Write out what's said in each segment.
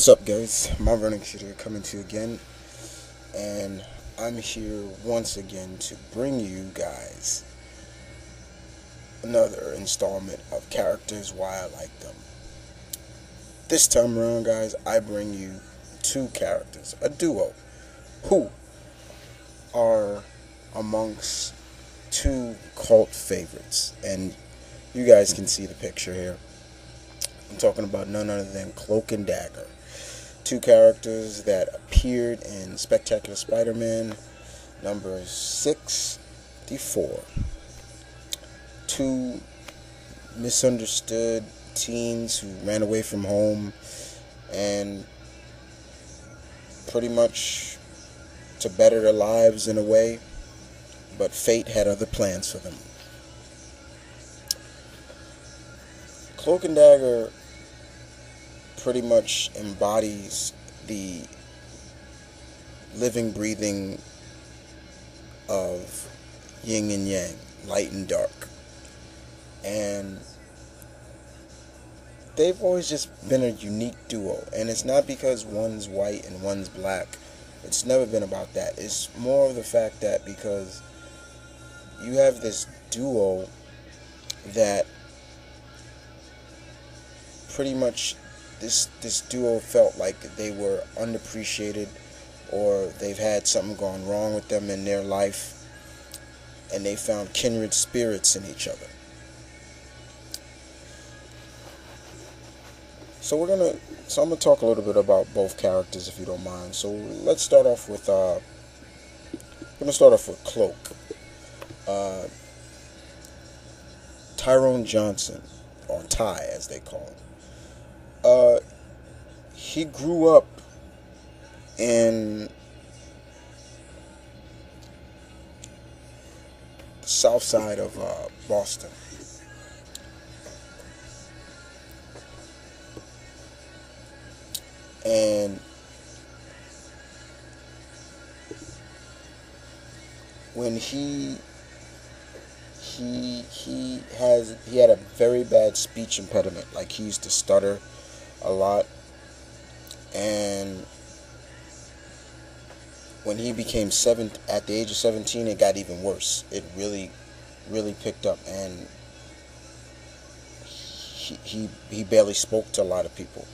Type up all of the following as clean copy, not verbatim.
What's up, guys? My running shooter coming to you again, and I'm here once again to bring you guys another installment of Characters Why I Like Them. This time around, guys, I bring you two characters, a duo, who are amongst two cult favorites, and you guys can see the picture here. I'm talking about none other than Cloak and Dagger. Two characters that appeared in Spectacular Spider-Man number 64. Two misunderstood teens who ran away from home and pretty much to better their lives in a way, but fate had other plans for them. Cloak and Dagger pretty much embodies the living, breathing of yin and yang, light and dark. And they've always just been a unique duo. And it's not because one's white and one's black. It's never been about that. It's more of the fact that because you have this duo that pretty much this duo felt like they were unappreciated, or they've had something gone wrong with them in their life, and they found kindred spirits in each other. So I'm gonna talk a little bit about both characters, if you don't mind. So let's start off with Cloak. Tyrone Johnson, or Ty as they call him. He grew up in the south side of Boston. And when he had a very bad speech impediment. Like, he used to stutter a lot, and when he became at the age of 17, it got even worse. It really picked up, and he barely spoke to a lot of people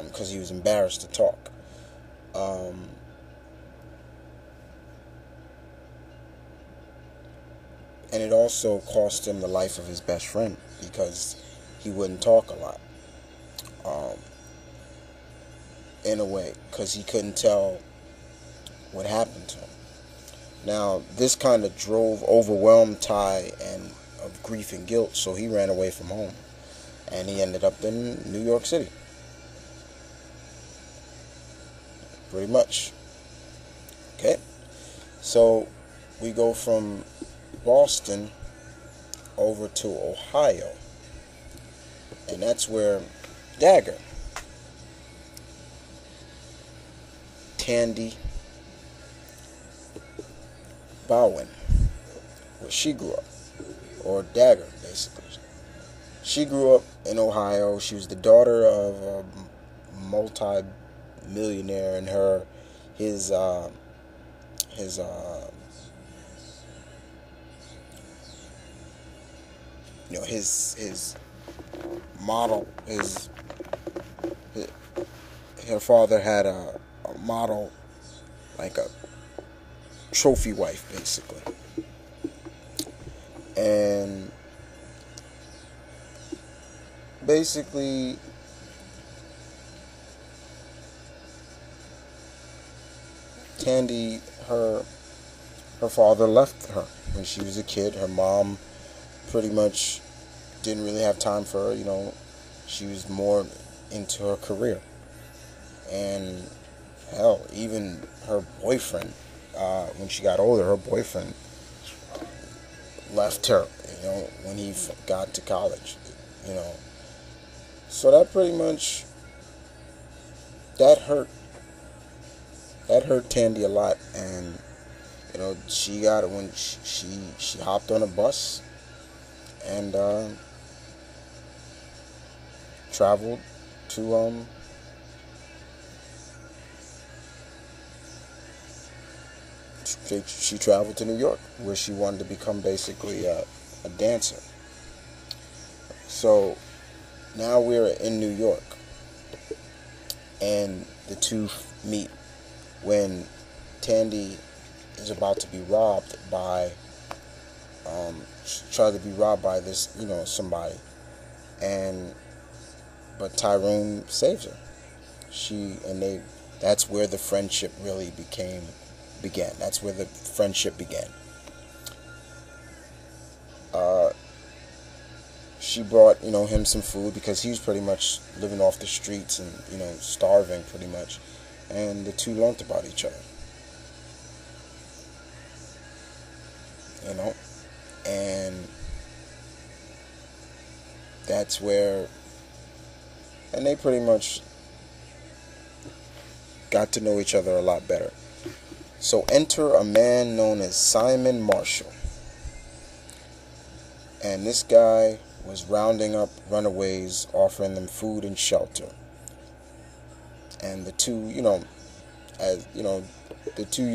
because he was embarrassed to talk. And it also cost him the life of his best friend because he wouldn't talk a lot. In a way, because he couldn't tell what happened to him. Now, this kind of overwhelmed Ty and of grief and guilt, so he ran away from home, and he ended up in New York City. Pretty much. Okay, so we go from Boston over to Ohio, and that's where Dagger, Tandy Bowen, where she grew up, or Dagger, basically. She grew up in Ohio. She was the daughter of a multi-millionaire, and his model, her father had a model, like a trophy wife, basically. And basically, Tandy, her father left her when she was a kid. Her mom pretty much didn't really have time for her. She was more into her career. And hell, even her boyfriend, when she got older, her boyfriend left her, when he got to college, So that pretty much, that hurt Tandy a lot. And, she got it when she hopped on a bus and traveled to she traveled to New York, where she wanted to become basically a dancer. So now we're in New York, and the two meet when Tandy is about to be robbed by, tried to be robbed by this, somebody, but Tyrone saves her. That's where the friendship really began. That's where the friendship began. She brought, him some food because he was pretty much living off the streets and, starving pretty much. And the two learned about each other. And that's where, and they pretty much got to know each other a lot better. So enter a man known as Simon Marshall. And this guy was rounding up runaways, offering them food and shelter. And the two, the two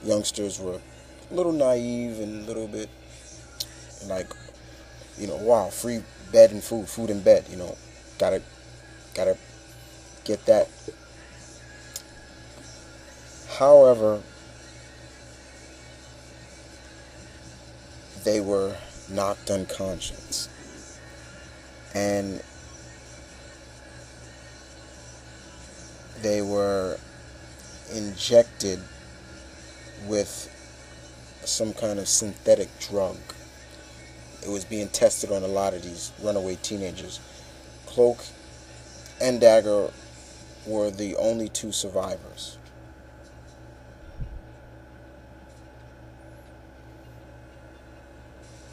youngsters were a little naive and a little bit like, wow, free bed and food and bed, gotta get that. However, they were knocked unconscious, and they were injected with some kind of synthetic drug. It was being tested on a lot of these runaway teenagers. Cloak and Dagger were the only two survivors.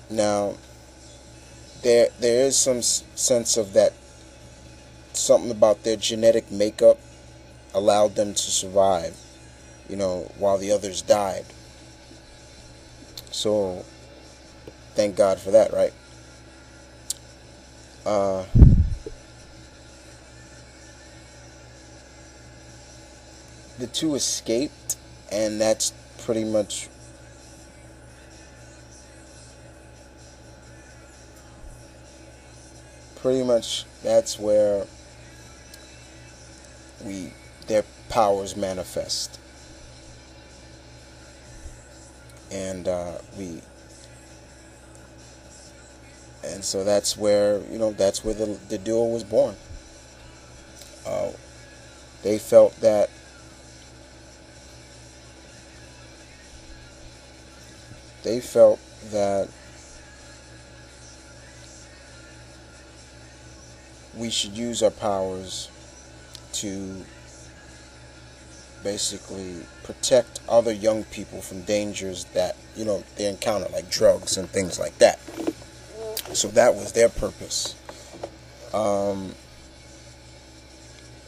Now, there is some sense of that, something about their genetic makeup allowed them to survive, while the others died. So, thank God for that, right? The two escaped, and that's pretty much that's where their powers manifest. And so that's where the duo was born. They felt that we should use our powers to basically protect other young people from dangers that they encounter, like drugs and things like that. So that was their purpose. And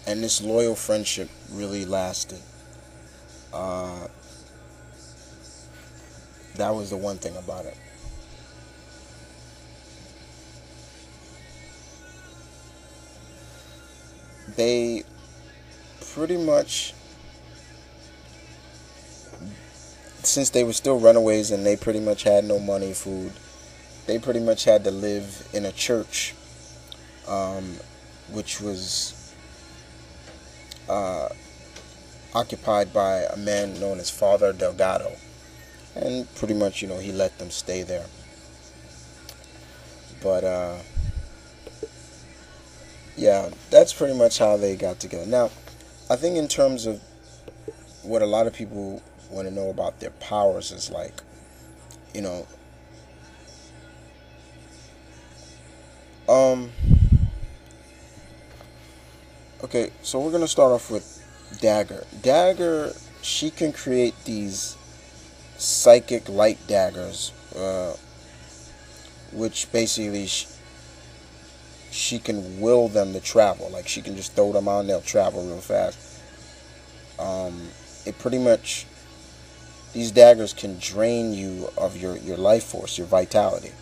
this loyal friendship really lasted. That was the one thing about it. They pretty much, since they were still runaways and they pretty much had no money, food, they pretty much had to live in a church, which was occupied by a man known as Father Delgado. And pretty much, he let them stay there. But, yeah, that's pretty much how they got together. Now, I think in terms of what a lot of people want to know about their powers is like, okay, so we're going to start off with Dagger. Dagger, she can create these psychic light daggers, which basically she can will them to travel. Like, she can just throw them out and they'll travel real fast. It pretty much, these daggers can drain you of your life force, your vitality.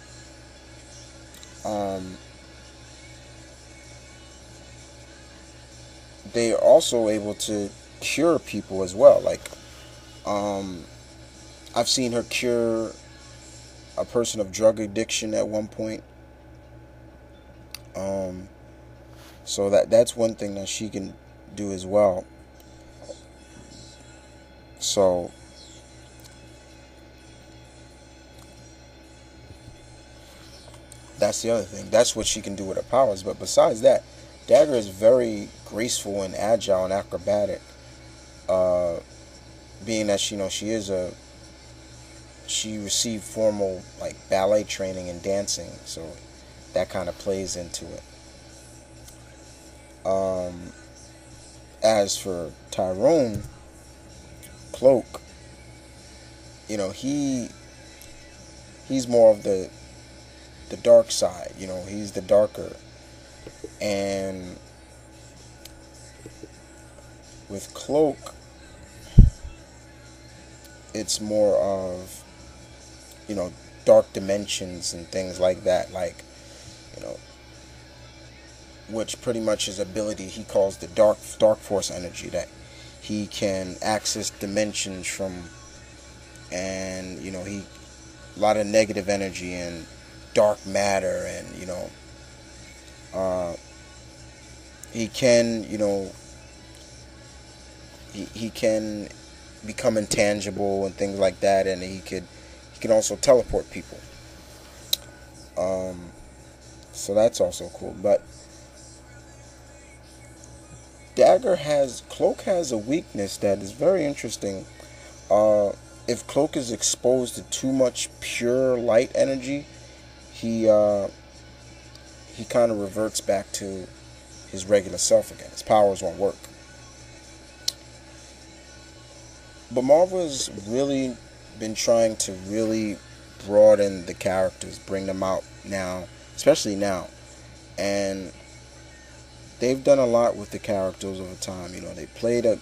they are also able to cure people as well. Like, I've seen her cure a person of drug addiction at one point. Um, so that's one thing that she can do as well. So that's the other thing. That's what she can do with her powers. But besides that, Dagger is very graceful and agile and acrobatic. Uh, Being that she received formal like ballet training and dancing, so that kind of plays into it. Um, as for Tyrone, Cloak, he's more of the dark side. He's the darker, and with Cloak, it's more of dark dimensions and things like that. Like, you know, which pretty much his ability he calls the dark force energy, that he can access dimensions from, and he a lot of negative energy and dark matter, and uh, he can he can become intangible and things like that, and he can also teleport people. Um, so that's also cool. But Cloak has a weakness that is very interesting. If Cloak is exposed to too much pure light energy, he kind of reverts back to his regular self again. His powers won't work. But Marvel has really been trying to really broaden the characters, bring them out now, especially now. And they've done a lot with the characters over time. They played a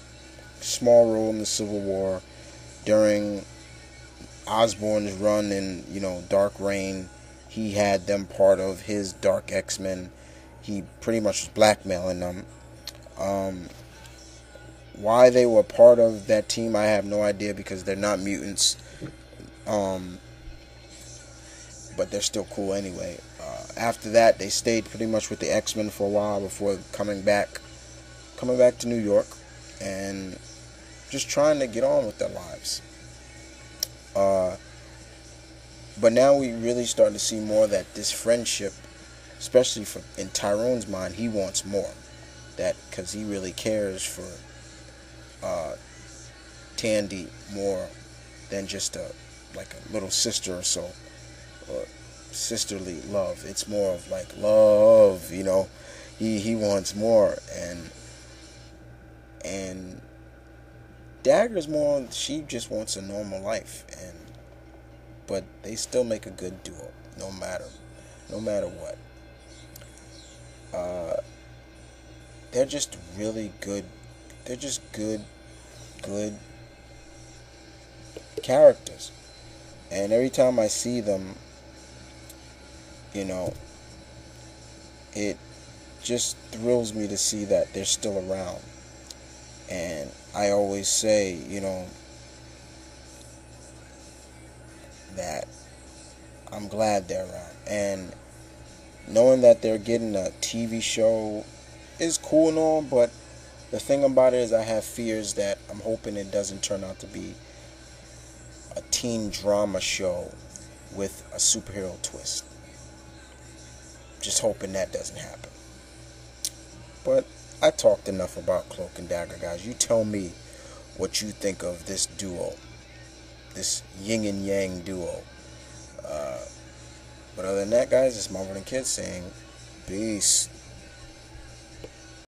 small role in the Civil War during Osborn's run in, Dark Reign. He had them part of his Dark X-Men. He pretty much was blackmailing them. Why they were part of that team, I have no idea, because they're not mutants. But they're still cool anyway. After that, they stayed pretty much with the X-Men for a while before coming back to New York and just trying to get on with their lives. But now we really starting to see more that this friendship, especially in Tyrone's mind, he wants more. That because he really cares for Tandy more than just a little sister or so, or sisterly love. It's more of like love, He wants more, and Dagger's more. She just wants a normal life, but they still make a good duo, no matter what. They're just really good. They're just good characters, and every time I see them, it just thrills me to see that they're still around. And I always say, that I'm glad they're around, and knowing that they're getting a TV show is cool and all, but the thing about it is I have fears that I'm hoping it doesn't turn out to be a teen drama show with a superhero twist. Just hoping that doesn't happen. But I talked enough about Cloak and Dagger, guys. You tell me what you think of this duo, this yin and yang duo. But other than that, guys, it's Marvel and Kid saying peace.